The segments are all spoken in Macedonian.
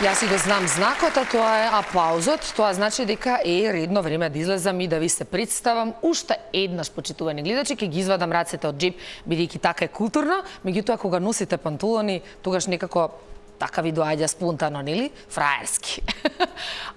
Јас и го знам знакот, а тоа е аплаузот. Тоа значи дека е редно време да излезам и да ви се представам. Уште еднаш, почитувани гледачи, ќе ги извадам рацете од џеб, бидејќи така е културно. Меѓутоа, кога носите панталони, тогаш некако така ви доаѓа спонтано, нели? Фраерски.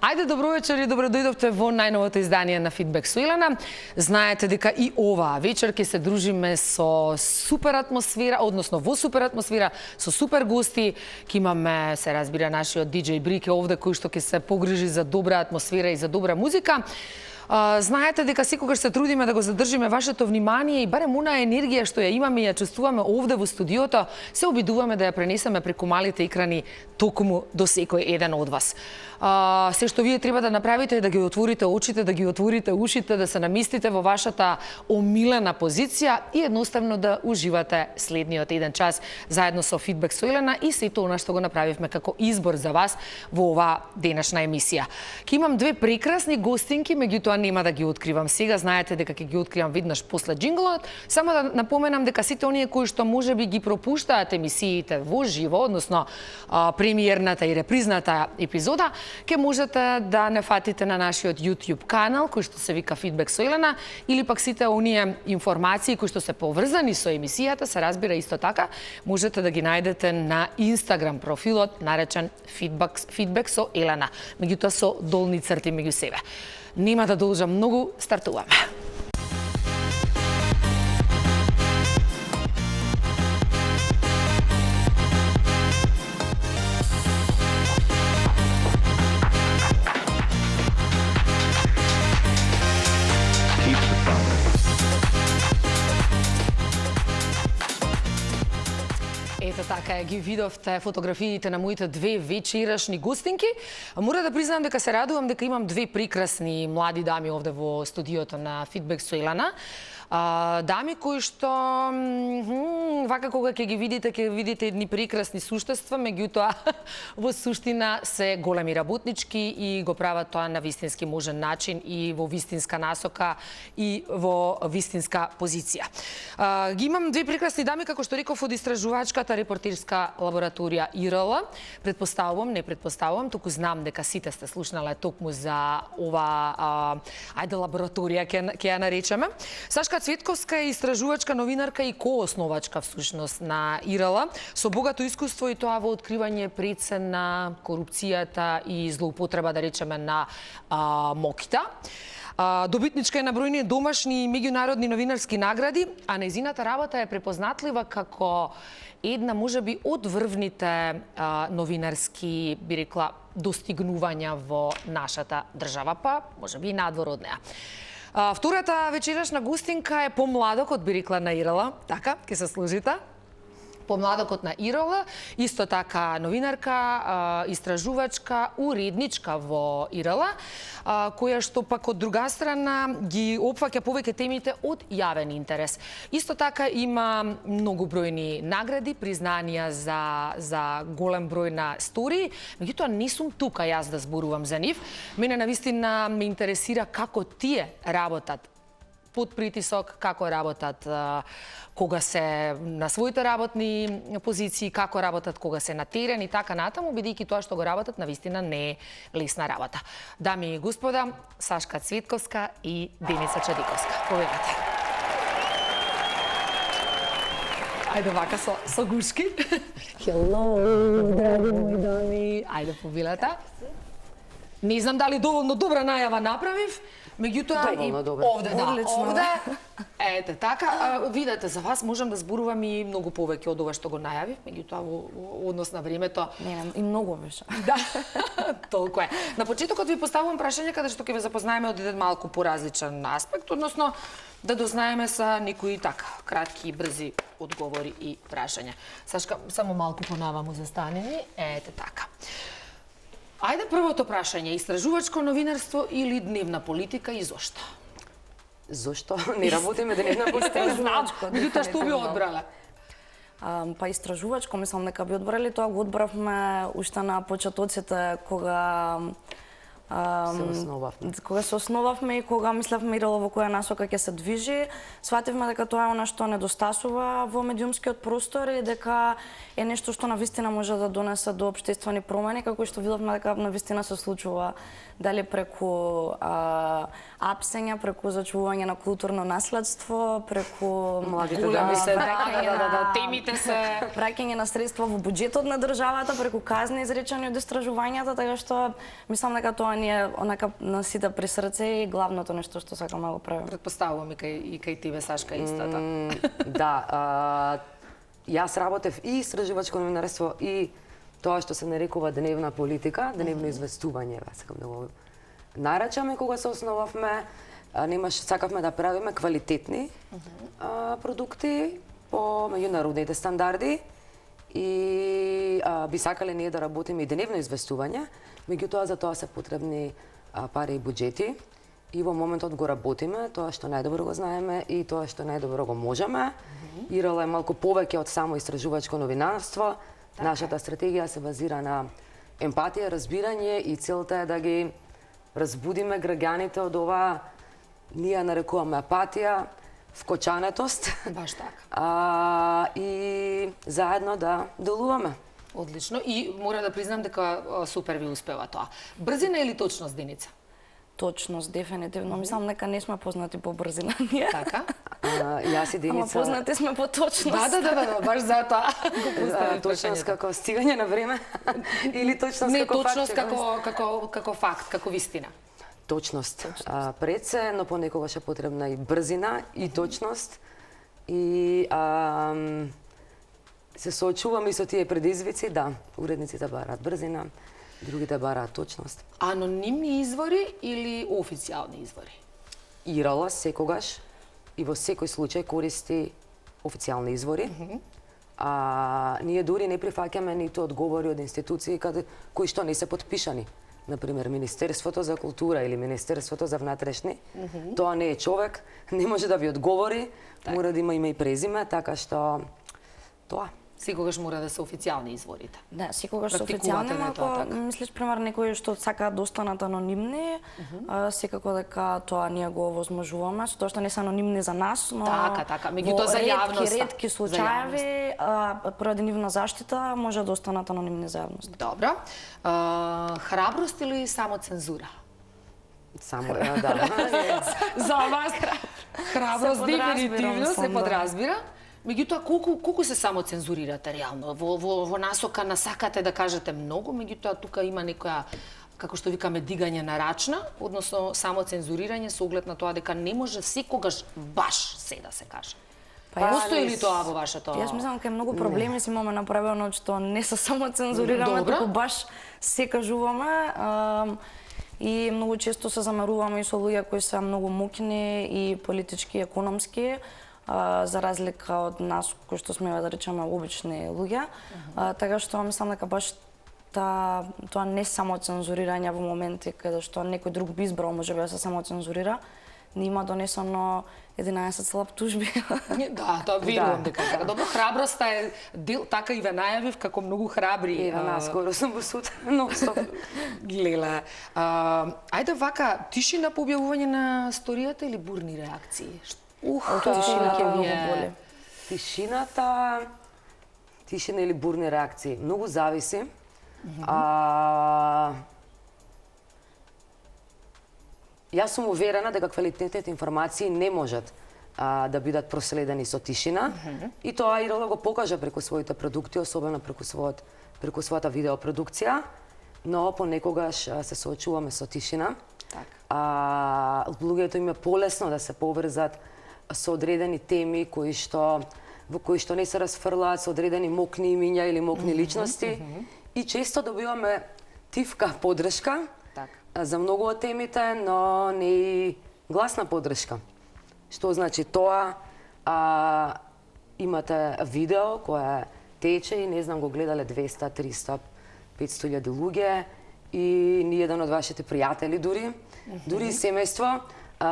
Ајде, добро вечер и добро дојдовте во најновото издание на Фидбек со Елена. Знаете дека и оваа вечер ќе се дружиме со супер атмосфера, односно во супер атмосфера, со супер гости. Ќе имаме, се разбира, нашиот диџеј Брике овде, кој што ќе се погрижи за добра атмосфера и за добра музика. Знаете дека секогаш се трудиме да го задржиме вашето внимание и барем онаа енергија што ја имаме и ја чувствуваме овде во студиото, се обидуваме да ја пренесеме преку малите екрани токму до секој еден од вас. Се што вие треба да направите е да ги отворите очите, да ги отворите ушите, да се наместите во вашата омилена позиција и едноставно да уживате следниот еден час заедно со Фидбек со Елена и сето она што го направивме како избор за вас во оваа денешна емисија. Ке имам две прекрасни гостинки, меѓутоа нема да ги откривам сега, знаете дека ќе ги откривам веднаш после джинглот. Само да напоменам дека сите оние кои што можеби ги пропуштаат емисиите во живо, односно премиерната и репризната епизода, ќе можете да не фатите на нашиот YouTube канал, кој што се вика Фидбек со Елена, или пак сите оние информации кои што се поврзани со емисијата, се разбира исто така, можете да ги најдете на Instagram профилот наречен Фидбек со Елена, меѓутоа со долни црти меѓу себе. Нема да должам многу, стартуваме. Ето така ги видовте фотографиите на моите две вечерашни гостинки. Мора да признам дека се радувам дека имам две прекрасни млади дами овде во студиото на Фидбек со Елена. Дами кои што вака кога ќе ги видите едни прекрасни суштества, меѓутоа во суштина се големи работнички и го прават тоа на вистински можен начин и во вистинска насока и во вистинска позиција. Ги имам две прекрасни дами, како што реков, од истражувачката репортерска лабораторија ИРЛ. Не предпоставувам, туку знам дека сите сте слушнале токму за ова лабораторија ќе ја наречеме. Сашка Цветковска е истражувачка, новинарка и коосновачка всушност на ИРЛ, со богато искуство и тоа во откривање прецена корупцијата и злоупотреба, да речеме, на моките. Добитничка е на бројни домашни и меѓународни новинарски награди, а нејзината работа е препознатлива како една, можеби, од врвните новинарски, би рекла, достигнувања во нашата држава, па можеби и надвор од неа. Втората вечерашна гостинка е помладокот, би рекла, на ИРЛ, така, ќе се служите. Помладокот на ИРЛ, исто така новинарка, истражувачка, уредничка во ИРЛ, која што пак од друга страна ги опфаќа повеќе темите од јавен интерес. Исто така има многобројни награди, признанија за голем број на стории, меѓутоа не сум тука јас да зборувам за нив. Мене навистина ме интересира како тие работат под притисок, како работат кога се на своите работни позиции, како работат кога се на терен и така натаму, бидејќи тоа што го работат навистина не е лесна работа. Дами и господа, Сашка Цветковска и Деница Чадиковска. Повелете. Ајде вака со гушки. Hello, драги мои дами. Ајде повелете. Не знам дали доволно добра најава направив, меѓутоа и овде, ете така, видете, за вас можам да зборувам и многу повеќе од ова што го најавив, меѓутоа во однос на времето... Не, и многу беше. Да, толку е. На почетокот ви поставувам прашање каде што ќе ве запознаеме од еден малку поразличен аспект, односно да дознаеме са некои така кратки и брзи одговори и прашања. Сашка, само малку понаваму застанени, ете така. Ајде првото прашање, истражувачко новинарство или дневна политика и зошто? Зошто? Не работиме дневна политика. Знам, меѓутоа што би одбрале? Па истражувачко, мислам дека би одбрали, тоа го одбравме уште на почетоците кога Се основавме. Кога се основавме и кога мислевме идело во која насока ќе се движи, свативме дека тоа е она што недостасува во медиумскиот простор и дека е нешто што навистина може да донесе до општествени промени, како што видовме дека навистина се случува дали преку апсења, преку зачувување на културно наследство, преку Младите дами се темите се праќање на средства во буџетот на државата, преку казни изречени од истражувањата, така што мислам дека тоа ни е онака на сите при срце и главното нешто што сакаме да го правиме. Предпоставувам и кај тебе, Сашка, истата. Да, јас работев и истражувачко новинарство и тоа што се нарекува дневна политика, дневно известување, сакам да го наречаме кога се основавме, сакавме да правиме квалитетни продукти по меѓународните стандарди и би сакале ние да работиме и дневно известување, меѓутоа за тоа се потребни пари и буџети и во моментот го работиме, тоа што најдобро го знаеме и тоа што најдобро го можеме. Ирала е малку повеќе од само истражувачко новинарство. Нашата стратегија се базира на емпатија, разбирање и целта е да ги разбудиме граѓаните од ова, ние нарекуваме апатија, вкочанетост. Баш така. И заедно да делуваме. Одлично. И мора да признам дека супер ви успева тоа. Брзина или точност, Деница? Точност, дефинитивно. Мислам дека не сме познати по брзина ние. Така? Јас и Деница... Ама познати сме по точност. Да, баш затоа го поставив точност како стигање на време или точност не, како факт? Не, точност како факт, како вистина. Точност. Пред се, но понекогаш е потребна и брзина и точност. И се соочуваме и со тие предизвици, да, уредниците бараат брзина, другите бараат точност. Анонимни извори или официјални извори? Ирала секогаш и во секој случај користи официјални извори. Ние дури не прифаќаме ниту одговори од институции кои што не се подпишани. Например, Министерството за култура или Министерството за внатрешни. Тоа не е човек, не може да ви одговори, мора да има име и презиме, така што тоа. Секогаш мора да се официјални изворите. Да, секогаш се официјални, ако мислиш пример некои што сакаат да останат анонимни, секако дека тоа ние го овозможуваме, со тоа што не се анонимни за нас, но така, меѓутоа за јавноста. Ретки случаеви, поради нивна заштита, може да останат анонимни за јавност. Добро. Храброст или само цензура? Само, да. За вас храброст дефинитивно се подразбира. Меѓутоа, колку се само цензурирате реално? Во насока на сакате да кажете многу, меѓутоа тука има некоја, како што викаме, дигање на рачна, односно само цензурирање со оглед на тоа дека не може секогаш баш се да се каже. Постои ли тоа во вашето? Јас мислам дека многу проблеми си имаме направено што не се само цензурираме, туку баш се кажуваме. И многу често се замеруваме и со луѓе кои се многу мокни и политички, економски, за разлика од нас кои што сме, да речеме, обични луѓе. Така што мислам дека баш тоа не само цензурирање во моменти каде што некој друг би избрал можеби да се само цензурира, не има донесено 11 слаб тужби. Да, тоа верувам дека така. Добро, храброста е дел, така и ве најавив како многу храбри. Наскоро сум во суд, но Леле. Ајде вака, тишина по објавување на сторијата или бурни реакции? Тишината е многу боли. Тишина или бурни реакции, многу зависи. Јас сум уверена дека квалитетните информации не можат да бидат проследени со тишина и тоа Ирала го покажа преку своите продукти, особено преку својата видеопродукција, но понекогаш се соочуваме со тишина. Луѓето им е полесно да се поврзат со одредени теми во кои што не се расфрлаат со одредени мокни имиња или мокни личности и често добиваме тивка поддршка за многу од темите, но не и гласна поддршка. Што значи тоа? Имате видео кое тече и не знам го гледале 200, 300, 500 луѓе и ни еден од вашите пријатели дури и семејство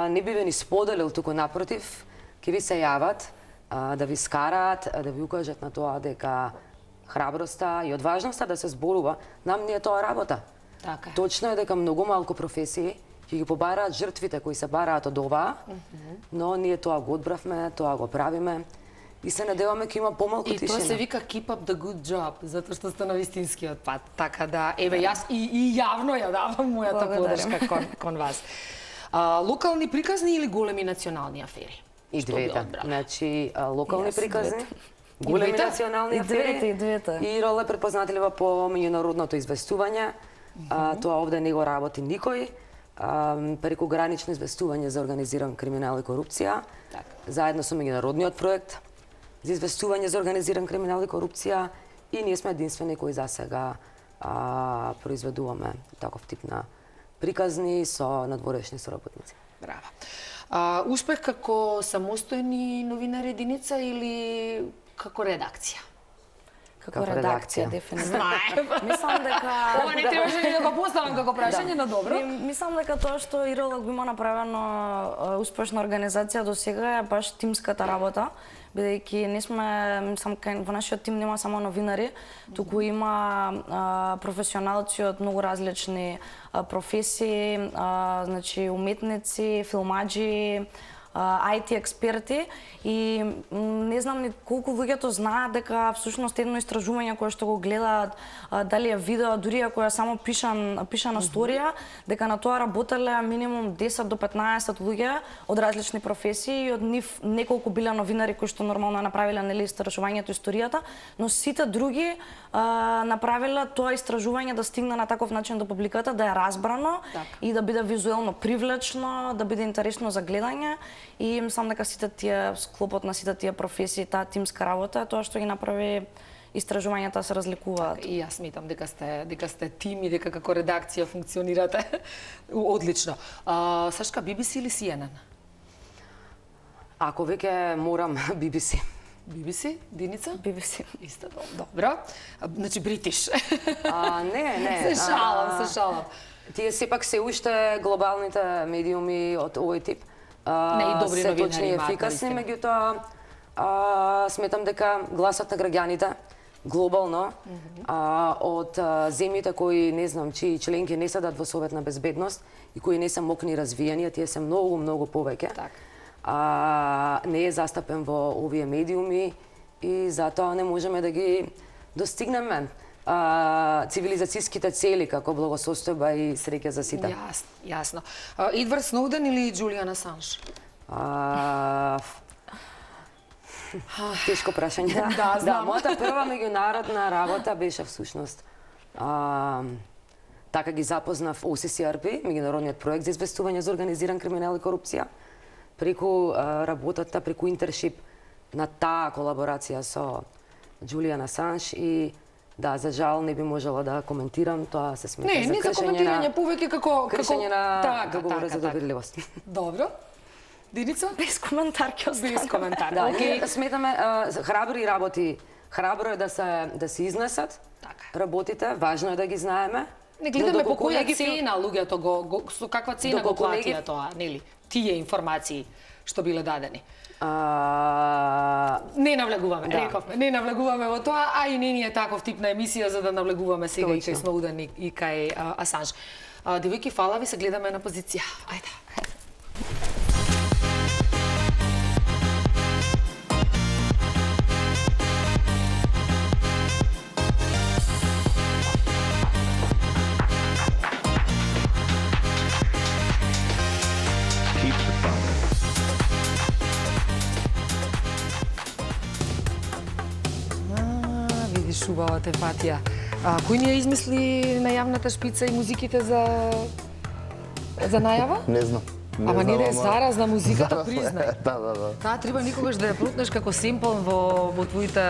не би ве ни споделил, туку напротив, ќе ви се јават да ви скараат, да ви укажат на тоа дека храброста и одважноста да се зборува, нам не е тоа работа. Така е. Точно е дека многу малку професии ќе ги побараат жртвите кои се бараат од оваа, но ние тоа го одбравме, тоа го правиме и се надеваме ќе има помалку И тишина. тоа се вика keep up the good job, затоа што сте на вистинскиот пат. Така да, еве јас и јавно ја давам мојата подршка кон вас. Локални приказни или големи национални афери? И Што би двете. одбрале? Значи, локални Јас, приказни, И големи двете? национални И афери двете, и двете. и рола препознатлива по меѓународното известување. Тоа овде не го работи никој. Преку гранично известување за организиран криминал и корупција, Така. заедно со меѓународниот проект за известување за организиран криминал и корупција, и ние сме единствени кои за сега произведуваме таков тип на приказни со надворешни соработници. Браво. Успех како самостојни новинар единица или како редакција? Како Како редакција, редакција. дефинитивно. Знаем. Мислам дека Ова не требаше ни да го поставам како прашање, но добро. Мислам дека тоа што ИРЛ го има направено успешна организација до сега е баш тимската работа, бидејќи не сме, мислам, во нашиот тим нема само новинари, туку има професионалци од многу различни професии, значи уметници, филмаџи, IT експерти, и не знам ни колку луѓето знаат дека всушност едно истражување кое што го гледаат, дали е видео, дури ако е само пишана сторија, дека на тоа работеле минимум 10 до 15 луѓе од различни професии, и од нив неколку биле новинари кои што нормално направиле нели истражувањето, историјата, но сите други направиле тоа истражување да стигне на таков начин до публиката, да е разбрано и да биде визуелно привлечно, да биде интересно за гледање. И мислам дека сите тие склопот на сите тие професии, таа тимска работа е тоа што ги направи истражувањата се разликуваат. И јас митам дека сте тим и дека како редакција функционирате одлично. Сашка, BBC или CNN? Ако веќе морам BBC. BBC, Диница? BBC. Исто, добро. Значи Бритиш. Не. Се шалам. Тие сепак се уште глобалните медиуми од овој тип. Не, и добри се новинари точни и имаат, ефикасни, навистина. меѓутоа сметам дека гласот на граѓаните глобално од земјите кои не знам чии членки не седат во Совет на безбедност и кои не се мокни развиени, а тие се многу повеќе. Не е застапен во овие медиуми и затоа не можеме да ги достигнеме цивилизацијските цели како благосостојба и среќа за сите. Јасно. Едвард Сноуден или Џулијан Асанж? Тешко прашање. Да, знам. Мојата прва меѓународна работа беше всушност така ги запознав OCCRP, меѓународниот проект за известување за организиран криминал и корупција, преку работата, преку интершип на таа колаборација со Џулијан Асанж, и да, за жал не би можела да коментирам, тоа се смета за Не за коментирање, повеќе како кршење на договор за така. доверливост. Добро. Диница? Без коментар ќе останам. Без коментар. Да, Океј. ние сметаме храбри работи, храбро е да се изнесат работите, важно е да ги знаеме. Не гледаме по која ги цена луѓето со каква цена го Доколку не ги- платија тоа, нели? Тие информации што биле дадени. Не навлегуваме, рековме, не навлегуваме во тоа, а и не ни е таков тип на емисија за да навлегуваме сега и кај Сноуден и кај Асанж. Девојки, фала ви, се гледаме на позиција. Ајде. Keep the fire. Видиш убавата емпатија. Кој ни ја измисли најавната шпица и музиките за најава? Не знам. Ама не да е заразна музиката, Заразна е, признај. Да. Таа треба никогаш да ја прутнеш како семпл во твоите...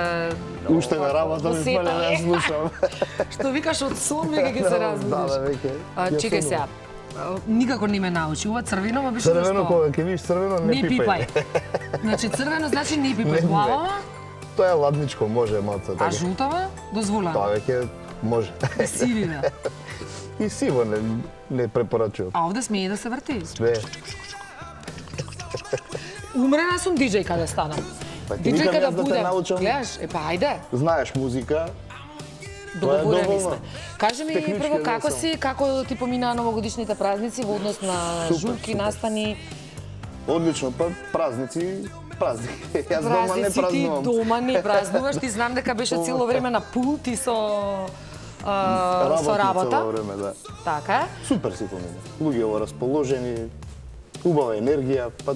Уште на работа ми сета, фале да ја слушам. Што викаш од сон, веќе ќе се разбудиш. Да, веќе. Чекај сега. Никако не ме научи. Ова црвено ма беше Црвено кога ќе видиш црвено не пипај. Значи црвено значи не Не, пипај. не. Главава, Тоа е ладничко, може малце а така. жутава дозволено. Тоа веќе може. Сивина. И сиво не препорачувам. А овде смее да се врти. Све. Умрена сум диџејка да станам. Па ти Диџејка викам да јас да те будам. научам. Гледаш? Па ајде. Знаеш музика, Договорени доволно. сме. Кажи ми Технички прво како однесам. си, како ти поминаа новогодишните празници во однос на Супер, журки, супер. настани, Одлично, па празници, празник. Јас дома не празници, ти празнувам. дома не празнуваш, ти знам дека беше цело време на пулт и со работа. Цело време, да. Така е. Супер си помина. Луѓе расположени, убава енергија, па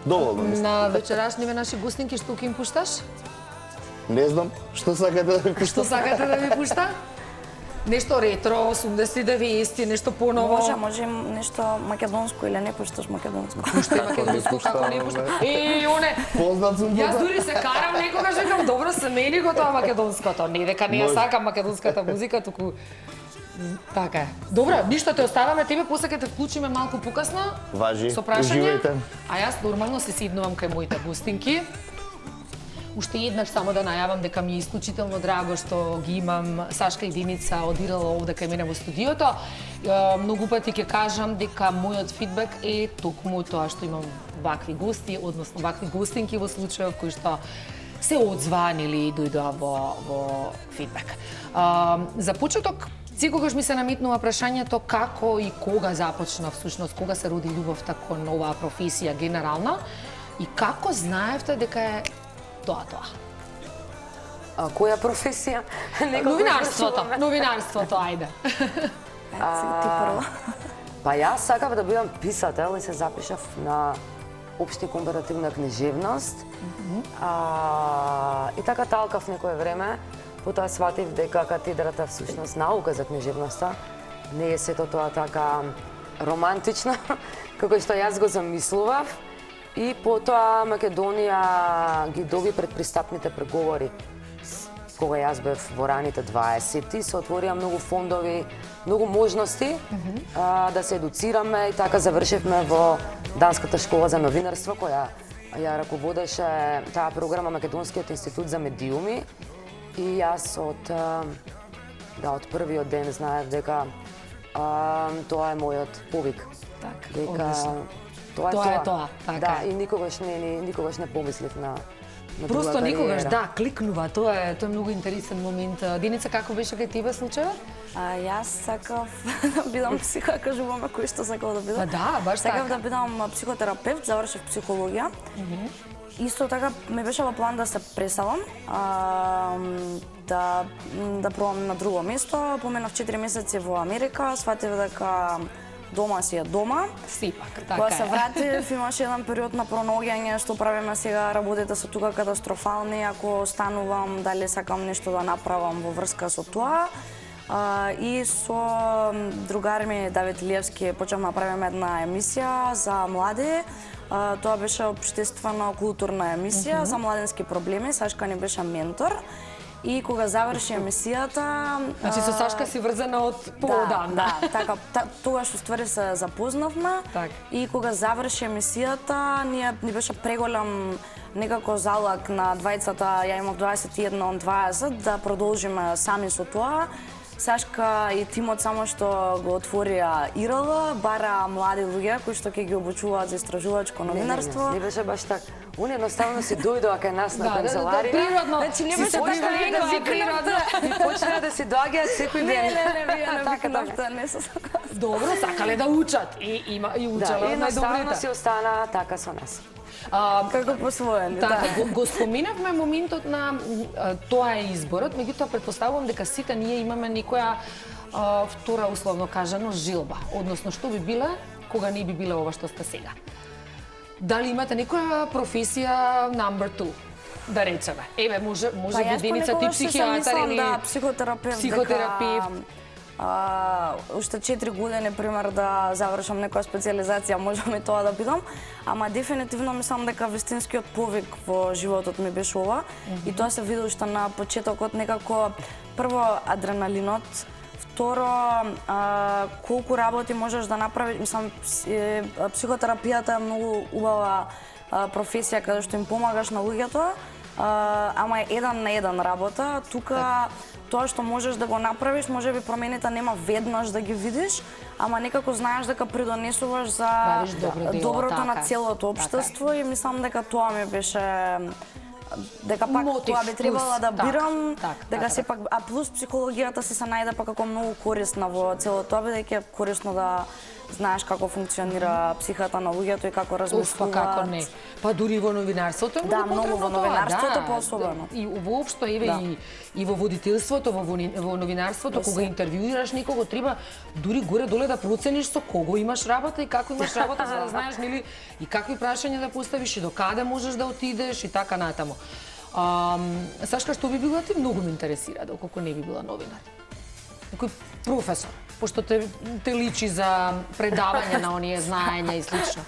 доволно мислам. На вечерашниве наши гостинки што ќе им пушташ? Не знам, што сакате да ви Што сакате да ви пушта? Нешто ретро, 80-90, нешто поново. Може нешто македонско или не пушташ македонско. Пуште македонско, како не пушта. Оне, Познат сум јас тоа. дури се карам некогаш, викам, добро, смени го тоа македонското. Не дека не ја Може. сакам македонската музика, туку така е. Добро, ништо те оставаме, тебе после ќе те вклучиме малку покасно. Важи, Со прашање. уживајте. А јас нормално се сиднувам кај моите гостинки. Уште еднаш само да најавам дека ми е исклучително драго што ги имам Сашка и Деница одирала овде кај мене во студиото. Многу пати ќе кажам дека мојот фидбек е токму тоа што имам вакви гости, односно вакви гостинки во случајов кои што се одзвани или дојдоа во фидбек. За почеток, секогаш ми се наметнува прашањето како и кога започна всушност, кога се роди љубовта кон оваа професија генерална и како знаевте дека е тоа. А која професија? Новинарството, ајде. Ти прво. Па јас сакав да бидам писател и се запишав на општи компаративна книжевност. И така талкав некое време, потоа сватив дека катедрата всушност наука за книжевноста не е сето тоа така романтично како што јас го замислував. И потоа Македонија ги доби предпристапните преговори. Кога јас бев во раните 20-ти, се отворија многу фондови, многу можности да се едуцираме и така завршивме во Данската школа за новинарство, која ја раководеше таа програма Македонскиот институт за медиуми. И јас од првиот ден знаев дека тоа е мојот повик. Така, Дека одлично. тоа е тоа, така да, е. и никогаш не помислив на Просто друга никогаш, кариера. да, кликнува, тоа е многу интересен момент. Деница, како беше кај тебе случајот? Јас сакав да бидам кажуваме кој што сакав да бидам. Па да, баш Сакав така. да бидам психотерапевт, завршив психологија. Исто така ме беше во план да се преселам, да пробам на друго место. Поменав 4 месеци во Америка, сватив дека дома си е дома. Сепак, Кога така се е. вратив, имаше еден период на пронаоѓање, што правиме сега, работите се тука катастрофални, ако станувам, дали сакам нешто да направам во врска со тоа. И со другар ми Давид Илиевски почнавме да правиме една емисија за млади. Тоа беше општествено културна емисија за младенски проблеми. Сашка ни беше ментор. И кога заврши емисијата... Значи со Сашка си врзана од поодамна. Да, така, тогаш уствари се запознавме. Так. И кога заврши емисијата, ни беше преголем некако залак на двајцата, ја имав 21, он 20, да продолжиме сами со тоа. Сашка и тимот само што го отворија ИРЛ, бара млади луѓе кои што ќе ги обучуваат за истражувачко новинарство. Не беше баш така. Они едноставно си дојдоа кај нас на канцеларија. природно. Значи, не Си беше се така почнале да викнав, природно. И почнаа да си доаѓаат секој ден. Не, вие не Така, викнавте, не се сакам. Добро, сакале да учат. И Да, учела и од едноставно си најдобрите. останаа така со нас. Како посвоени, Така, да. го споминавме моментот на тоа е изборот, меѓутоа претпоставувам дека сите ние имаме некоја втора условно кажано жилба, односно што би биле кога не би биле ова што сте сега. Дали имате некоја професија number 2? Да речеме. Еве, може би Деница ти психијатар или да, психотерапевт. психотерапевт. Уште 4 години, пример, да завршам некоја специализација, можам и тоа да бидам, ама дефинитивно мислам дека вистинскиот повик во животот ми беше ова и тоа се види уште на почетокот некако прво адреналинот, второ колку работи можеш да направиш, мислам психотерапијата е многу убава професија каде што им помагаш на луѓето, ама е еден на еден работа, тука тоа што можеш да го направиш, можеби промените нема веднаш да ги видиш, ама некако знаеш дека придонесуваш за Правиш добро дело, доброто така на е. целото општество и мислам дека тоа ми беше дека пак мотив, тоа би требала да така, бирам, дека така. сепак, а плюс психологијата се најде пак како многу корисна во цело тоа, бидејќи е корисно да знаеш како функционира психата на луѓето и како Па размислуваат. како не? Па дури во новинарството е Да, многу многу во потребно тоа, новинарството да. поособено. И воопшто еве Да. и во водителството, во новинарството, кога интервјуираш некого, треба дури горе доле да процениш со кого имаш работа и како имаш работа, за да знаеш нели и какви прашања да поставиш и до каде можеш да отидеш и така натаму. Сашка, што би била ти? Многу ме интересира, доколку не би била новинар. Некој професор, пошто те личи за предавање на оние знаења и слично.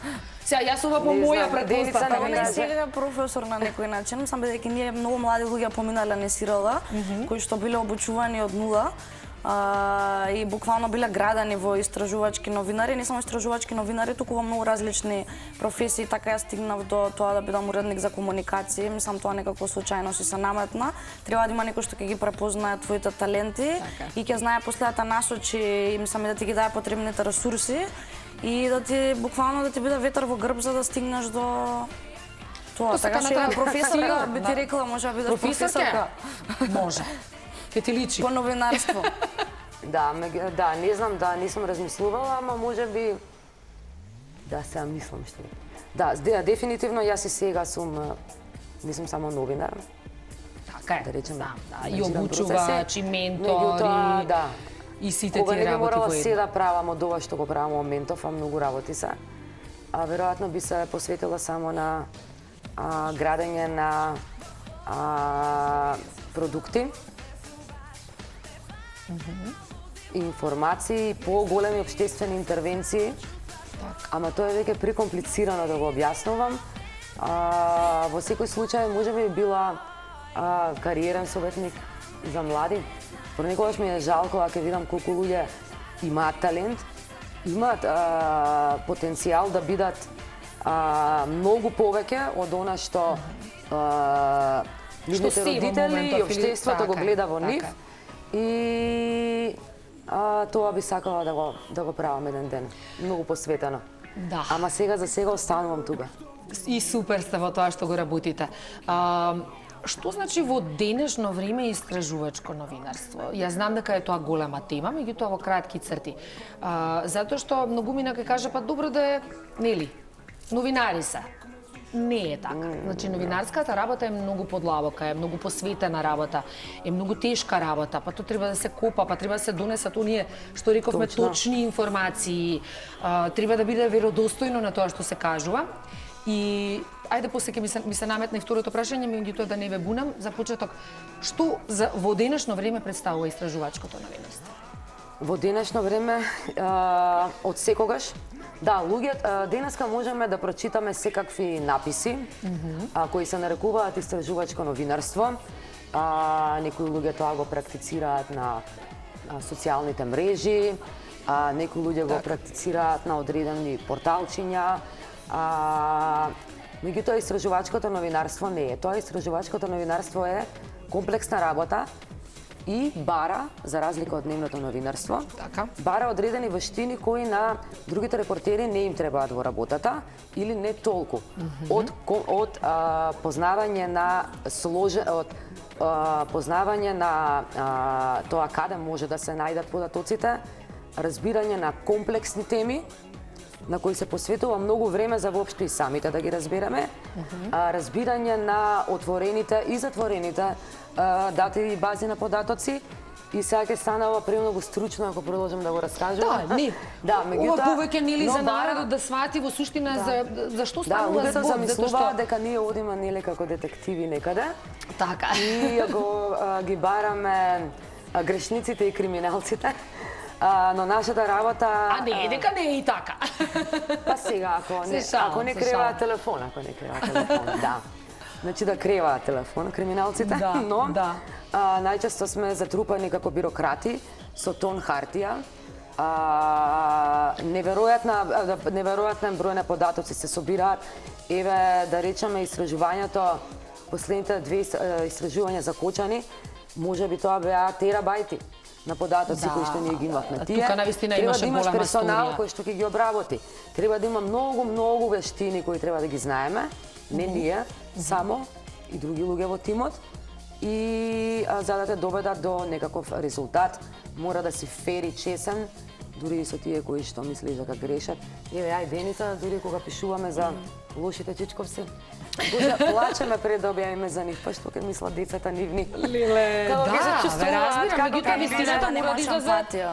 Сега, јас ова по Не моја знам, предпоставка Деница ви Не кажа. сега професор на некој начин, сам бидејќи ние многу млади луѓе поминале несирала, кои што биле обучувани од нула. И буквално биле градани во истражувачки новинари, не само истражувачки новинари, туку во многу различни професии, така ја стигнав до тоа да бидам уредник за комуникација, мислам тоа некако случајно си се наметна. Треба да има некој што ќе ги препознае твоите таленти и ќе знае после да те насочи и мислам и да ти ги даде потребните ресурси и да ти буквално да ти биде ветар во грб за да стигнеш до тоа. Тоа Така се што каната професорка би ти да. рекла може да бидеш Професорка? професорка Може. Ке ти личи. по новинарство. Да, не знам, да, не сум размислувала, ама може би... Да, сега мислам што... Да, дефинитивно јас и сега сум... Не сум само новинар. Така е, Да речем, знам, да. И менеджирам обучувач, и ментор, Меѓутоа, и... да. И сите Кога тие не би работи морала во се едно. да правам од ова што го правам во моментов, а многу работи се. Веројатно би се посветила само на градење на продукти, информации, поголеми општествени интервенции. Ама тоа е веќе прекомплицирано да го објаснувам. Во секој случај може би била кариерен советник за млади. Понекогаш ми е жал кога ќе видам колку луѓе имаат талент, имаат потенцијал да бидат многу повеќе од она што нивните се во родители моментов и или- општеството го така е, гледа во така нив. е. И тоа би сакала да го правам еден ден, многу посветено. Да. Ама сега за сега останувам тука. И супер сте во тоа што го работите. Што значи во денешно време истражувачко новинарство? Јас знам дека е тоа голема тема, меѓутоа во кратки црти. Затоа што многумина ќе каже, па добро да е, нели, новинари се. Не е така. Значи, новинарската работа е многу подлабока, е многу посветена работа, е многу тешка работа, па тоа треба да се копа, па треба да се донесат оние, што рековме, точни информации, треба да биде веродостојно на тоа што се кажува. И ајде после ќе ми се наметне второто прашање, меѓутоа да не ве бунам, за почеток, што во денешно време представува истражувачкото новинарство? Во денешно време, од секогаш, да, луѓето, денеска можеме да прочитаме секакви написи, кои се нарекуваат истражувачко новинарство. Некои луѓе тоа го практицираат на социјалните мрежи, некои луѓе го практицираат на одредени порталчиња. Меѓутоа, истражувачкото новинарство не е. Тоа истражувачкото новинарство е комплексна работа и бара, за разлика од дневното новинарство, Така. бара одредени вештини кои на другите репортери не им требаат во работата или не толку. Од познавање на познавање на тоа каде може да се најдат податоците, разбирање на комплексни теми на кои се посветува многу време за воопшто и самите да ги разбереме, разбирање на отворените и затворените дати и бази на податоци. И сега ќе стане ова премногу стручно ако продолжам да го раскажувам. Да, не. Да, Ова повеќе нели за но народот да свати во суштина за што Да, станува луѓето збор, затоа замислуваат што дека ние одиме нели како детективи некаде така. и го ги бараме грешниците и криминалците. Но нашата работа... А не, дека не е и така. Па сега, ако не креваат телефон, да. Значи да креваат телефон криминалците, Да, но да. најчесто сме затрупани како бирократи со тон хартија. Неверојатен број на податоци се собираат. Еве, да речеме, истражувањето, последните 2 истражувања закочани, може би тоа беа терабајти на податоци кои што ние ги имавме. Тука навистина треба имаше да имаш голема персонал студија. кој што ќе ги обработи. Треба да има многу вештини кои треба да ги знаеме, не ние само, и други луѓе во тимот. И за да те доведат до некаков резултат, мора да си фер и чесен, дури и со тие кои што мислиш дека грешат. Еве, ај Деница, дури кога пишуваме за лошите чичковци, да плачеме пред да објавиме за нив, па што ќе мислат децата нивни. Леле, Како ќе се да, чувствуваат, разбирам, како меѓутоа ќе вистината нема мора да излезе. емпатија.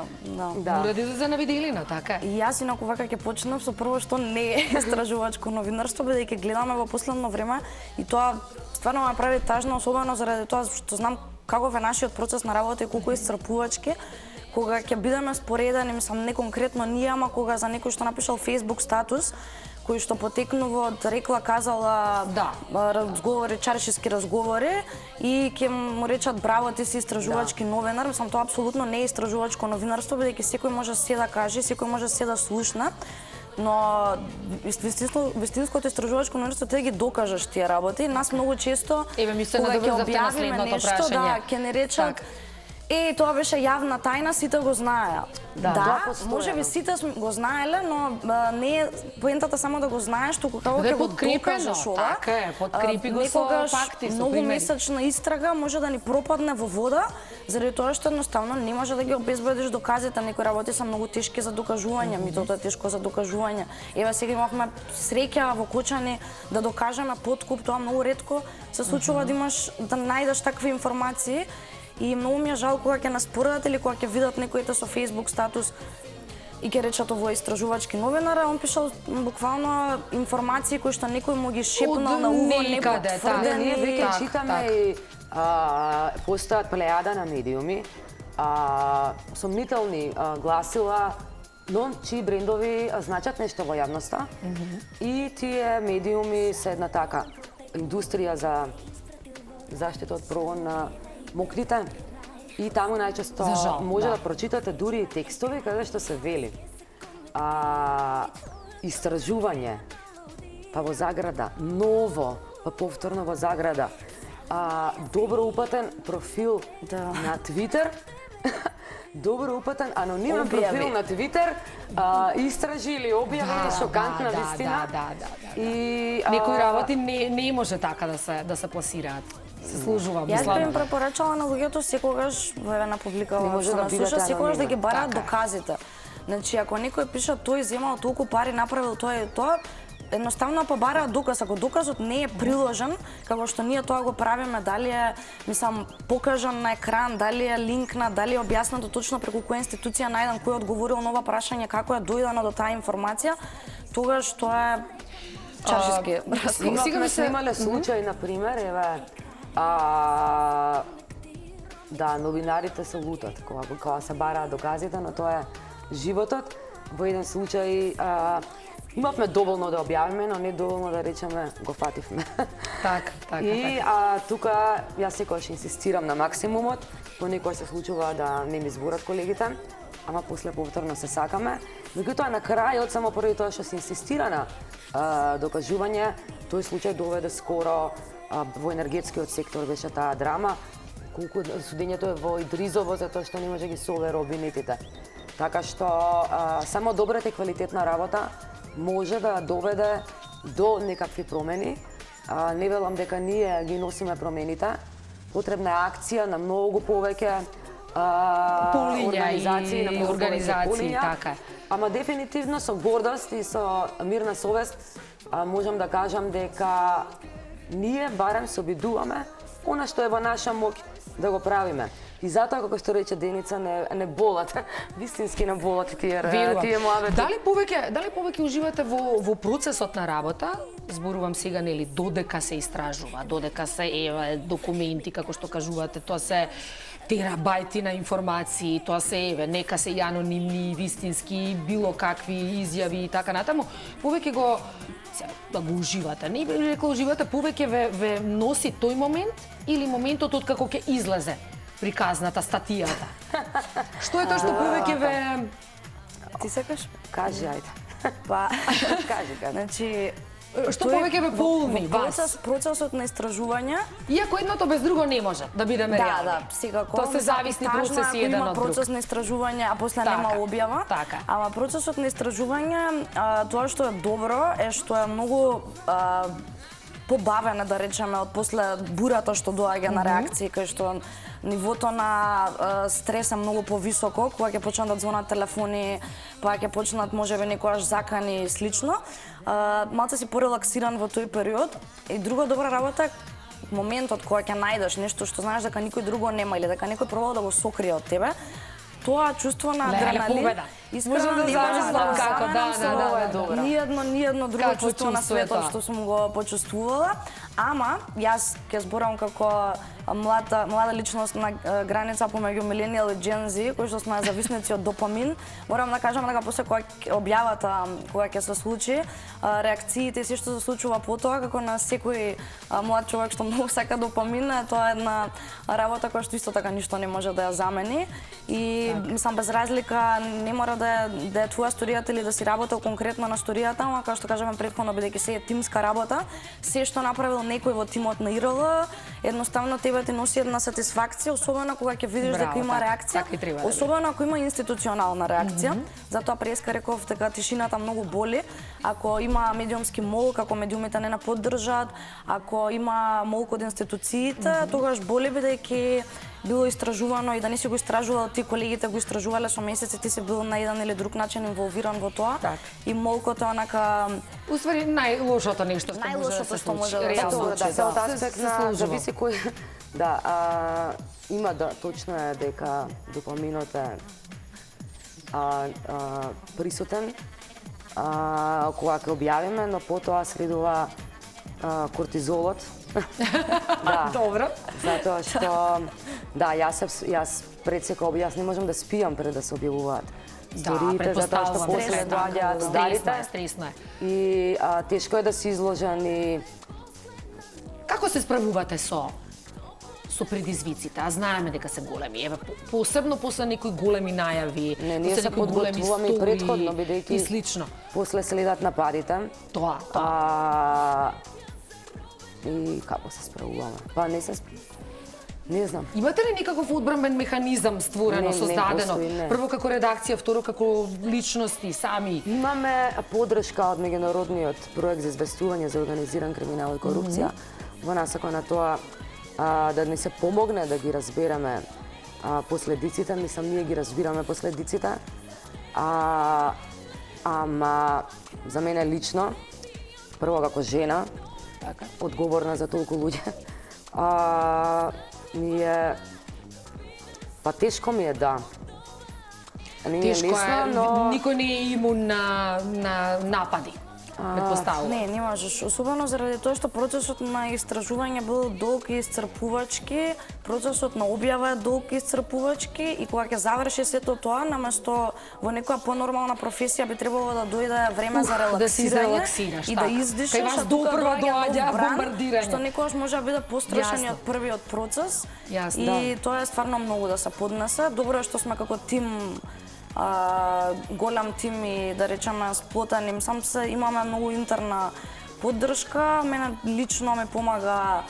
Да. Мора да излезе на виделина, така е. И јас инаку вака ќе почнам со прво што не е истражувачко новинарство, бидејќи гледаме во последно време и тоа стварно ме прави тажно, особено заради тоа што знам каков е нашиот процес на работа и колку е исцрпувачки. Кога ќе бидеме споредени, мислам не конкретно ние, ама кога за некој што напишал Facebook статус, кој што потекнува од рекла казала разговори, чаршиски разговори и ќе му речат браво, ти си истражувачки новинар, мислам тоа апсолутно не е истражувачко новинарство, бидејќи секој може се да каже, секој може се да слушне. Но вистинското истражувачко новинарство те ги докажеш тие работи. Нас многу често Еве ми се кога ќе надоврзавте на објавиме следното нешто, прашање. ќе не речат тоа беше јавна тајна, сите го знаеа. Тоа постојано. Можеби сите го знаеле, но не е поентата само да го знаеш, туку како ќе го докажеш ова. Така е, подкрепи го со факти, со многу примери. месечна истрага може да ни пропадне во вода, заради тоа што едноставно не може да ги обезбедиш доказите. Некои работи се многу тешки за докажување, митото е тешко за докажување. Еве сега имавме среќа во Кочани да докажеме подкуп, тоа многу ретко се случува да имаш да најдеш такви информации. И многу ми е жал кога ќе нас споредат или кога ќе видат некоите со Facebook статус и ќе речат ово истражувачки новинар, он пишал буквално информации кои што некој му ги шепнал на уво, не потврдени. Ние веќе читаме и постојат плејада на медиуми, сомнителни гласила, но чии брендови значат нешто во јавноста. И тие медиуми се една така индустрија за заштита од прогон на мокрите и таму најчесто може да прочитате дури и текстови каде што се вели истражување, па во заграда, ново, па повторно во заграда, добро упатен профил на Твитер, добро упатен анонимен профил на Твитер, истражи или објави, шокантна вистина. Некои работи не може така да се пласираат. Се служува, Јас би им препорачала на луѓето секогаш во една публика што нас слуша, секогаш да ги бараат доказите. Значи, ако некој пише тој земал толку пари, направил тоа и тоа, едноставно побараат доказ. Ако доказот не е приложен, како што ние тоа го правиме, дали е, мислам, покажан на екран, дали е линкнат, дали е објаснато точно преку која институција најден кој одговорил на ова прашање, како е дојдено до таа информација, тогаш тоа е чаршиски. Сега сме имале случај, на пример, еве, да, новинарите се лутат кога се бараат доказите, но тоа е животот. Во еден случај имавме доволно да објавиме, но не доволно да речеме го фативме. Така. И тука јас секогаш инсистирам на максимумот, понекогаш се случува да не ми зборат колегите, ама после повторно се сакаме. Меѓутоа на крајот, само поради тоа што се инсистира на докажување, тој случај доведе скоро во енергетскиот сектор беше таа драма, колку судењето е во Идризово затоа што не може ги сове робинетите. Така што само добрата и квалитетна работа може да доведе до некакви промени. Не велам дека ние ги носиме промените. Потребна е акција на многу повеќе организации, на многу повеќе полиња. Така. Ама дефинитивно со гордост и со мирна совест можам да кажам дека ние барем се обидуваме она што е во наша моќ да го правиме. И затоа, како што рече Деница, не болат. Вистински не болат тие муабети. Дали повеќе уживате во процесот на работа? Зборувам сега, нели, додека се истражува, додека се документи, како што кажувате, тоа се терабајти на информации, тоа се нека се и анонимни, вистински, било какви изјави и така натаму. Повеќе го уживате. Не би рекла уживате, повеќе ве носи тој момент или моментот од како ќе излезе приказната статијата? Што е тоа што повеќе ве... Ти сакаш? Кажи, ајде. Па, кажи. Значи, што повеќе ве полни вас? Процесот на истражување. Иако едното без друго не може да бидеме реални. Да, секако. Тоа се зависни процеси еден од друг. Има процес на истражување, а после нема објава. Така. Ама процесот на истражување, тоа што е добро е што е многу побавена, да речеме, од после бурата што доаѓа на реакции, кај што нивото на стрес е многу повисоко, кога ќе почнат да звонат телефони, па ќе почнат можеби некојаш закани и слично. Малце си порелаксиран во тој период. И друга добра работа е моментот кога ќе најдеш нешто што знаеш дека никој друго нема или дека некој пробал да го сокрие од тебе. Тоа чувство на адреналин, искрено не замислам како, ни едно друго чувство на светот што сум го почувствувала, ама јас ќе зборам како млада личност на граница помеѓу миленијал и Gen Z, кои што сме зависници од допамин. Морам да кажам дека после кога објавата, кога ќе се случи, реакциите и се што се случува потоа, како на секој млад човек што многу сака допамин, тоа е една работа која што исто така ништо не може да ја замени. И мислам, без разлика, не мора да е твоја сторијата или да си работел конкретно на сторијата, ама како што кажавме претходно, бидејќи се е тимска работа, се што направил некој во тимот на ИРЛ, едноставно тебе ти носи една сатисфакција, особено кога ќе видиш дека има реакција, особено ако има институционална реакција. Затоа преска реков дека тишината многу боли. Ако има медиумски молк, ако медиумите не наподдржат, ако има молк од институциите, тогаш боли, бидејќи било истражувано и да не си го истражувал ти, колегите го истражувале со месеци, ти си бил на еден или друг начин инволвиран во тоа. И молкот е онака уствари најлошото нешто што може да се случи. Да, се од аспект на зависи кој. Да, има точно е дека допаминот е присутен кога ќе објавиме, но потоа следува кортизолот. Да. Добро. Затоа што јас пред секој јас не можам да спијам пред да се објавуваат сториите, затоа што после доаѓаат здарите. Стресно е. И тешко е да си изложен и како се справувате со предизвиците? А знаеме дека се големи. Еве посебно после некои големи најави, не, ние се подготвуваме и претходно, бидејќи и слично. После следат нападите. Тоа. И како се справуваме? Па не знам. Имате ли некаков одбранбен механизам створено, создадено? Прво како редакција, второ како личности сами? Имаме поддршка од меѓународниот проект за известување за организиран криминал и корупција. Во насока на тоа да не се помогне да ги разбереме последиците, мислам ние ги разбираме последиците. Ама за мене лично, прво како жена, одговорна за толку луѓе, па тешко ми е, да. Тешко е, никој не е имун на напади. Не, не можеш. Особено заради тоа што процесот на истражување бил долг и исцрпувачки, процесот на објава е долг и исцрпувачки и кога ќе заврши сето тоа, наместо во некоја понормална професија би требало да дојде време за релаксирање и да издишеш. Кај вас допрва доаѓа бомбардирање. Што некогаш може да биде пострашен од првиот процес. И тоа е стварно многу да се поднесе. Добро е што сме како тим, голем тим и да речеме сплотени. Сам се имаме многу интерна поддршка. Мене лично ме помага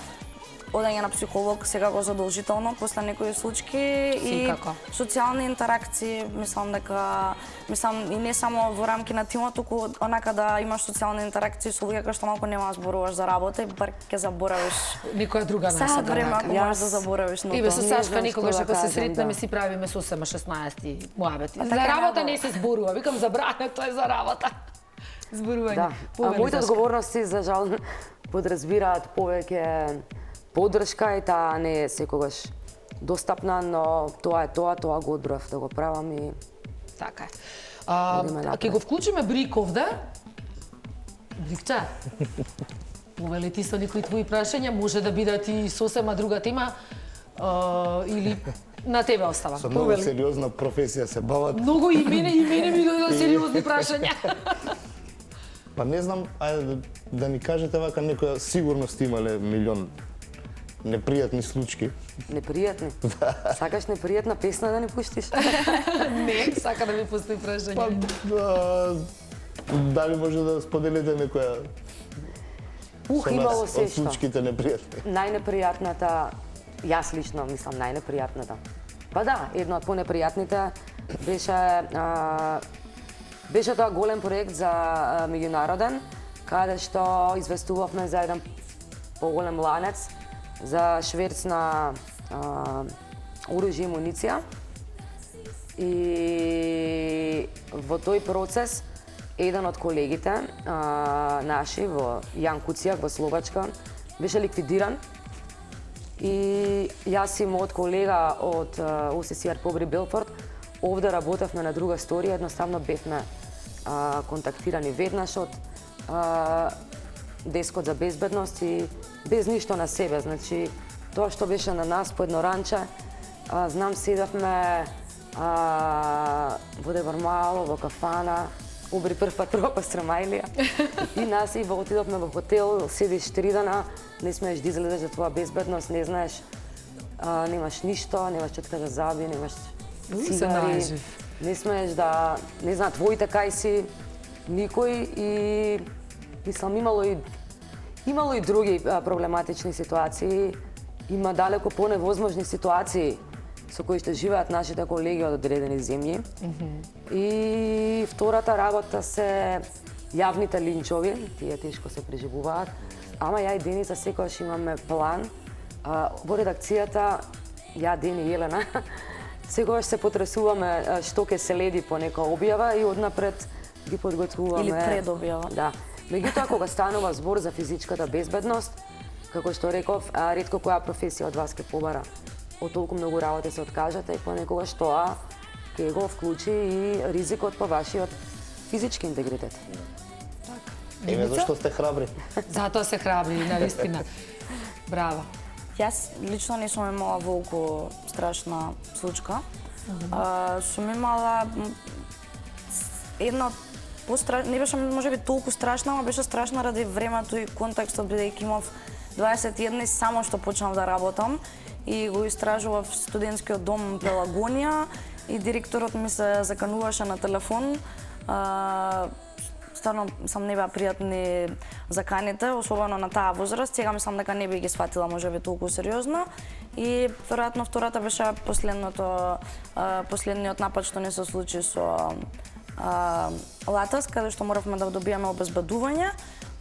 одење на психолог секако задолжително после некои случаи и социјални интеракции. Мислам и не само во рамки на тимот, туку онака да имаш социјални интеракции со луѓе кои што малку нема зборуваш за работа и бар ќе заборавиш некоја друга насока. Сад време ако можеш да заборавиш на тоа. Еве со Сашка некогаш ако се сретнеме си правиме со 16 муабети. За работа не се зборува, викам забране, тоа е за работа. Зборување. Да. Моите одговорности за жал подразбираат повеќе поддршка и таа не е секогаш достапна, но тоа го одбрав да го правам и така е. Ќе го вклучиме Брик овде. Брикче, повели ти со некои твои прашања, може да бидат и сосема друга тема, или на тебе остава. Со многу сериозна професија се бават. Многу и мене ми дојдоа сериозни прашања. Па не знам, ајде да ни кажете вака некоја сигурност имале милион непријатни случаи. Непријатни? Сакаш непријатна песна да ни пуштиш? Не, сака да ми пусти прашање. Па, дали може да споделите некоја имало се од случаите непријатни? Најнепријатната, јас лично мислам најнепријатната. Па да, едно од понепријатните беше тоа голем проект за меѓународен, каде што известувавме за еден поголем ланец за шверц на оружје и муниција. И во тој процес еден од колегите наши во Јан Куцијак во Словачка беше ликвидиран. И јас и мојот колега од ОССР Побри Белфорд овде работевме на друга сторија, едноставно бевме контактирани веднаш од Дескот за безбедност и без ништо на себе. Значи, тоа што беше на нас по едно ранче, знам седавме во Девармало, во кафана, обри прва пастрамајлија. И нас и отидовме во хотел, седиш 3 дена, не смееш да излезеш за твоја безбедност, не знаеш, немаш ништо, немаш четка за заби, немаш цигари, не смееш да, не знам, твоите кај си, никој и мислам имало и други проблематични ситуации, има далеко поневозможни ситуации со кои што живеат нашите колеги од одредени земји. И втората работа се јавните линчови, тие тешко се преживуваат. Ама ја и Деница секогаш имаме план. Во редакцијата, ја, Дени и Елена, секогаш се потресуваме што ќе се леди по нека објава и однапред ги подготвуваме. Или пред објава. Да. Меѓутоа, кога станува збор за физичката безбедност, како што реков, ретко која професија од вас ќе побара од толку многу работи се откажате и понекогаш тоа ќе го вклучи и ризикот по вашиот физички интегритет. Еве зашто сте храбри. Затоа се храбри, навистина. Браво. Јас лично не сум имала волку страшна случка. Сум имала една не беше можеби толку страшна, ама беше страшна ради времето и контекстот, бидејќи имав 21 и само што почнав да работам и го истражував студентскиот дом Пелагонија и директорот ми се закануваше на телефон. Стварно сам не беа пријатни заканите, особено на таа возраст. Сега мислам дека не би ги сватила можеби толку сериозно. И веројатно втората беше последниот напад што не се случи со Латас, каде што моравме да добиеме обезбедување.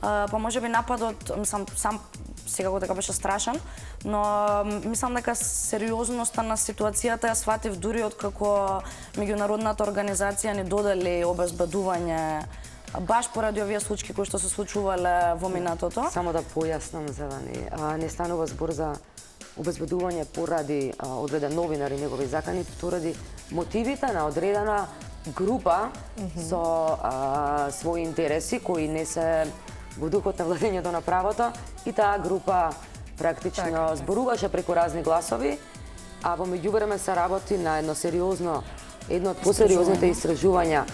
Па можеби нападот, мислам, сам секако дека беше страшен, но мислам дека сериозноста на ситуацијата ја сватив дури откако меѓународната организација ни додели обезбедување баш поради овие случаи кои што се случувале во минатото. Само да појаснам за да не станува збор за обезбедување поради одреден новинар и негови закани, поради мотивите на одредена група со своји интереси кои не се во духот на владењето на правото и таа група практично зборуваше преку разни гласови, а во меѓувреме се работи на едно од посериозните истражувања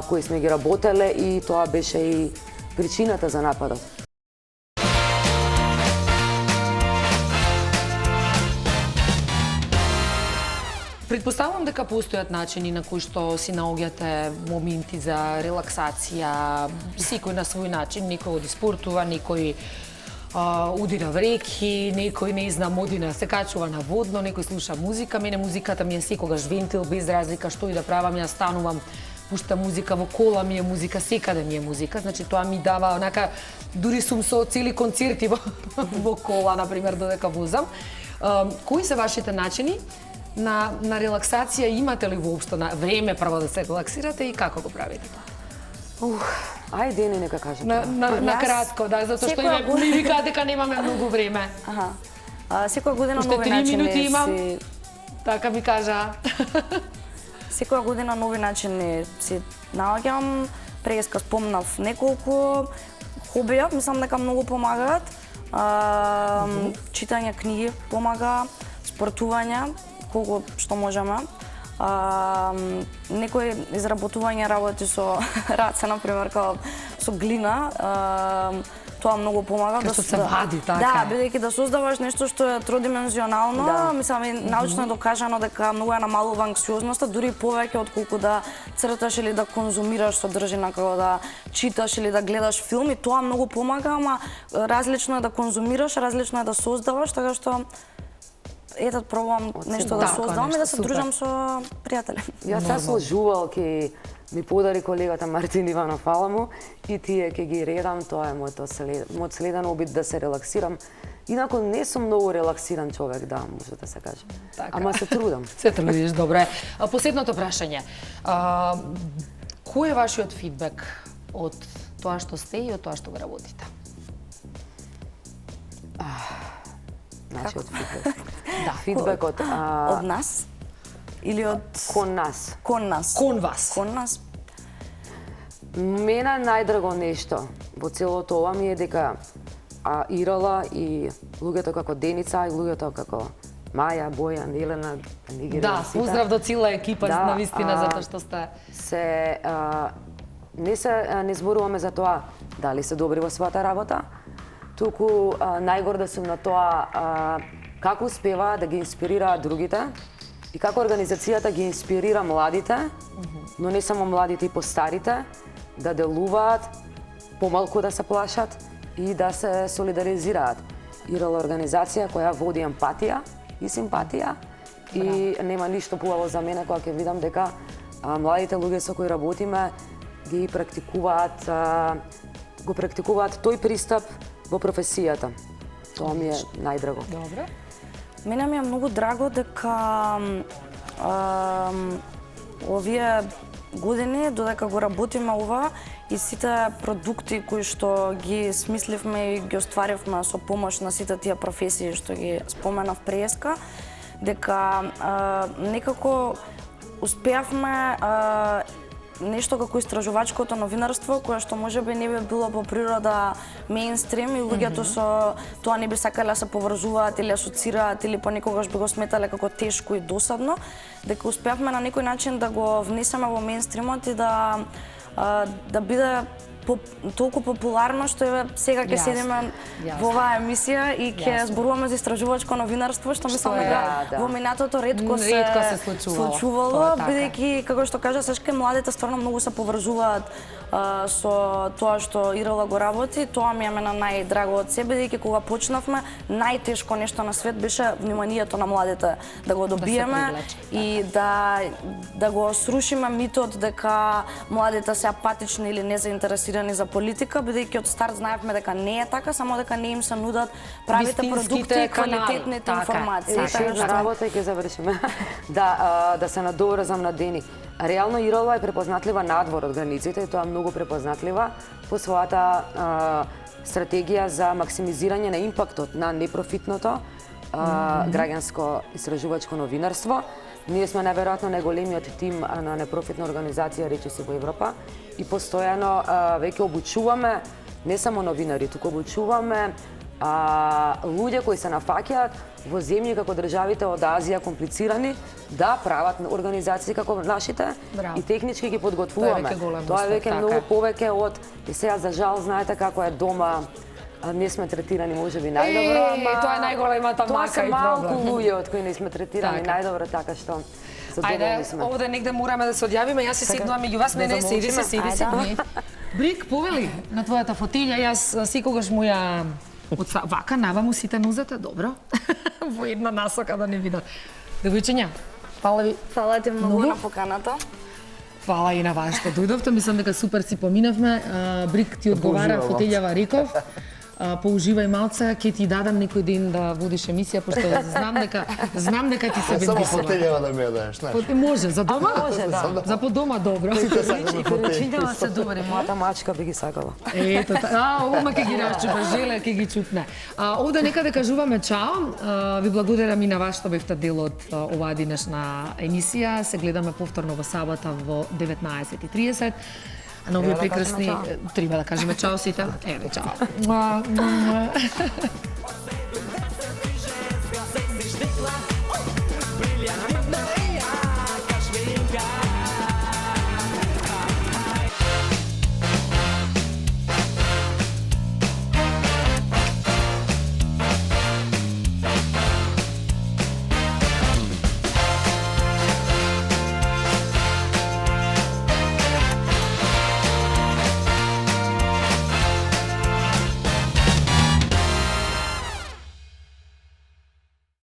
кои сме ги работеле и тоа беше и причината за нападот. Предпоставувам дека постојат начини на кои што си наоѓате моменти за релаксација, секој на свој начин, некој оди спортува, некој удира в реки, некој не знам оди на се качува на водно, некој слуша музика. Мене музиката ми е секогаш вентил, без разлика што и да правам, ја станувам, пуштам музика во кола, ми е музика, секаде ми е музика, значи тоа ми дава онака, дури сум со цели концерти во кола, например, додека возам. Кои се вашите начини на релаксација, имате ли воопшто на време прво да се релаксирате и како го правите тоа? Ајде, нека кажам. На кратко, да, затоа што ми викаат дека немаме многу време. Секоја година нови начини си... 3 минути имам, така ми кажа. Секоја година нови начини си наоѓам, преска спомнав неколку хобија, мислам дека многу помагаат. Читање книги помага, спортување, колку што можеме. Некои изработување работи со раце, например, како со глина, тоа многу помага. Што се вади, така. Да, бидејќи да создаваш нешто што е тродимензионално, мислам, научно е докажано дека многу ја намалува анксиозноста, дури повеќе отколку да црташ или да конзумираш содржина, како да читаш или да гледаш филм, и тоа многу помага, ама различно е да конзумираш, различно е да создаваш, така што етат пробувам нешто да создавам и да се дружам со пријатели. Јас се сложувал ке ми подари колегата Мартин Иванов, фала му, и тие ке ги редам, тоа е мојот следен обид да се релаксирам. Инако не сум многу релаксиран човек, да, може да се каже. Ама се трудам. Се трудиш, добре. Последното прашање. Кој е вашиот фидбек од тоа што сте и од тоа што го работите? Нашиот фидбек. Да, фидбекот од нас или од кон нас. Кон нас. Кон вас. Кон нас. Мене најдраго нешто во целото ова ми е дека Ирала и луѓето како Деница и луѓето како Маја, Бојан, Елена, да не ги Да, поздрав до цела екипа, на вистина, затоа што сте. Не зборуваме за тоа дали се добри во својата работа, туку најгорда сум на тоа како успеваат да ги инспирираат другите и како организацијата ги инспирира младите, но не само младите и постарите, да делуваат, помалку да се плашат и да се солидаризираат. Ирала организација која води емпатија и симпатија и нема ништо поубаво за мене кога ќе видам дека младите луѓе со кои работиме ги практикуваат тој пристап во професијата. Тоа ми е најдраго. Добро. Мене ми е многу драго дека овие години, додека го работиме ова, и сите продукти кои што ги смисливме и ги остваривме со помош на сите тие професии што ги споменав преска, дека некако успеавме нешто како истражувачкото новинарство, кое што можеби не би било по природа мејнстрим и луѓето со тоа не би сакале да се поврзуваат или асоцираат или понекогаш би го сметале како тешко и досадно, дека успеавме на некој начин да го внесеме во мејнстримот и да биде толку популарно што сега ќе седиме во оваа емисија и ќе зборуваме за истражувачко новинарство, што мислам дека во минатото ретко се случувало, бидејќи како што кажа Сашка, младите стварно многу се поврзуваат со тоа што Ирала го работи. Тоа ми е мене најдраго од себе, бидејќи кога почнавме, најтешко нешто на свет беше вниманието на младите да го добиеме и да го срушиме митот дека младите се апатични или незаинтересирани за политика, бидејќи од старт знаевме дека не е така, само дека не им се нудат правите продукти и квалитетните информации. Уште една работа и ќе завршиме. Да се надоврзам на Дени. Реално Ирала е препознатлива надвор од границите и тоа многу препознатлива по својата стратегија за максимизирање на импактот на непрофитното граѓанско истражувачко новинарство. Ние сме неверојатно најголемиот тим на непрофитна организација речиси во Европа и постојано веќе обучуваме не само новинари, туку обучуваме луѓе кои се нафаќаат во земји како државите од Азија комплицирани да прават организации како нашите и технички ги подготвуваме. Тоа е веќе многу повеќе од и сега за жал знаете како е дома. Не сме третирани можеби најдобро, ама тоа е најголемата мака и проблем. Тоа се малку луѓе од кои не сме третирани најдобро, така што задоволни сме. Ајде, овде негде мораме да се одјавиме. Јас се седнувам меѓу вас. Не, седи се. Брик, повели на твојата фотилја. Јас секогаш му ја вака наваму сите нозете, добро. Во една насока да не видат. Девојчиња, фала ви. Фала ти многу на поканата. Фала и на вас што дојдовте. Мислам дека супер си поминавме. Брик ти одговара, фотилјава Риков. Поуживај малце, ќе ти дадам некој ден да водиш емисија, пошто знам дека ти се бендисува. Само фотилјава да ми ја даеш, знаеш. Може, за дома? Може, да. За по дома, добро. Причинјава се добре, мојата мачка би ги сакала. Ето, ома ќе ги расчупа, желе ќе ги чупне. Овде нека да кажуваме чао. Ви благодарам и на вас што бевте дел од оваа денешна емисија. Се гледаме повторно во сабота во 19:30. На овие прекрасни... Треба да кажеме чао сите. Еве, чао.